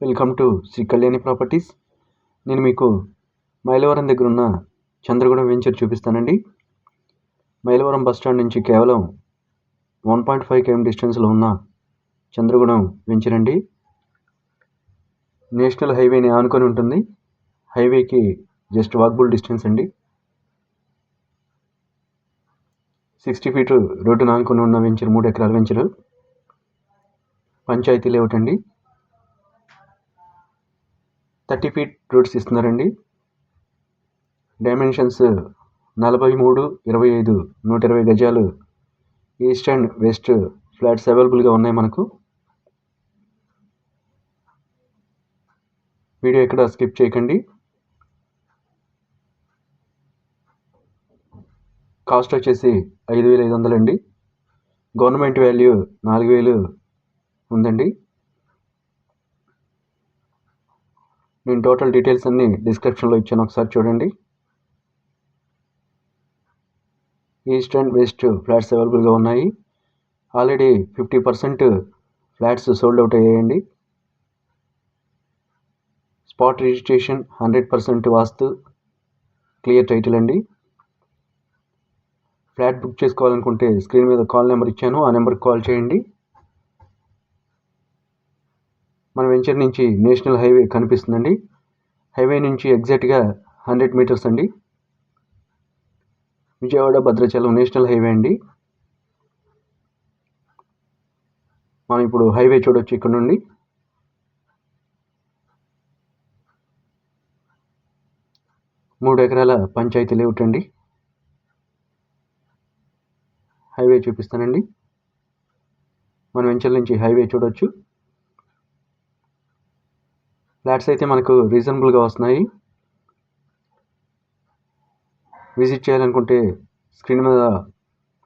Welcome to Shri Kalyani properties. నేను మీకు మైలవరం దగ్గర ఉన్న చంద్రగూడెం వెంచర్ చూపిస్తానండి. మైలవరం బస్ స్టాండ్ నుంచి కేవలం 1.5 km డిస్టెన్స్లో ఉన్న చంద్రగూడెం వెంచర్ అండి. నేషనల్ హైవేని ఆనుకొని ఉంటుంది. హైవేకి జస్ట్ వాకబుల్ డిస్టెన్స్ అండి. 60 feet రోడ్డును ఆనుకొని ఉన్న వెంచర్ 3 ఎకరాల వెంచర్. పంచాయతీ లేఅవుట్ అండి. 30 feet రోడ్స్ ఇస్తున్నారండి. డైమెన్షన్స్ 43, 25, 120 గజాలు ఈస్ట్ అండ్ వెస్ట్ ఫ్లాట్స్ అవైలబుల్గా ఉన్నాయి మనకు. వీడియో ఎక్కడ స్కిప్ చేయకండి. కాస్ట్ వచ్చేసి 5,500 అండి. గవర్నమెంట్ వాల్యూ 4,000 ఉందండి. నేను టోటల్ డీటెయిల్స్ అన్నీ డిస్క్రిప్షన్లో ఇచ్చాను, ఒకసారి చూడండి. ఈస్ట్ అండ్ వెస్ట్ ఫ్లాట్స్ అవైలబుల్గా ఉన్నాయి. ఆల్రెడీ 50% ఫ్లాట్స్ సోల్డ్ అవుట్ అయ్యాయండి. Spot registration, 100% vastu, clear title అండి. ఫ్లాట్ బుక్ చేసుకోవాలనుకుంటే స్క్రీన్ మీద కాల్ నెంబర్ ఇచ్చాను, ఆ నెంబర్కి కాల్ చేయండి. మన వెంచర్ నుంచి నేషనల్ హైవే కనిపిస్తుందండి. హైవే నుంచి ఎగ్జాక్ట్గా 100 మీటర్స్ అండి. విజయవాడ భద్రాచలం నేషనల్ హైవే అండి. మనం ఇప్పుడు హైవే చూడొచ్చు ఇక్కడ నుండి. మూడు ఎకరాల పంచాయతీ లేఅవుట్ అండి. హైవే చూపిస్తానండి. మన వెంచర్ నుంచి హైవే చూడొచ్చు. ఫ్లాట్స్ అయితే మనకు రీజనబుల్గా వస్తున్నాయి. విజిట్ చేయాలనుకుంటే స్క్రీన్ మీద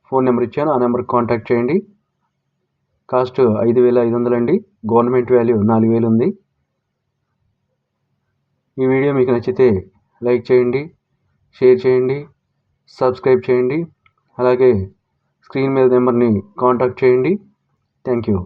ఫోన్ నెంబర్ ఇచ్చాను, ఆ నెంబర్కి కాంటాక్ట్ చేయండి. కాస్ట్ 5,500 అండి. గవర్నమెంట్ వాల్యూ 4,000 ఉంది. ఈ వీడియో మీకు నచ్చితే లైక్ చేయండి, షేర్ చేయండి, సబ్స్క్రైబ్ చేయండి. అలాగే స్క్రీన్ మీద నెంబర్ని కాంటాక్ట్ చేయండి. Thank you.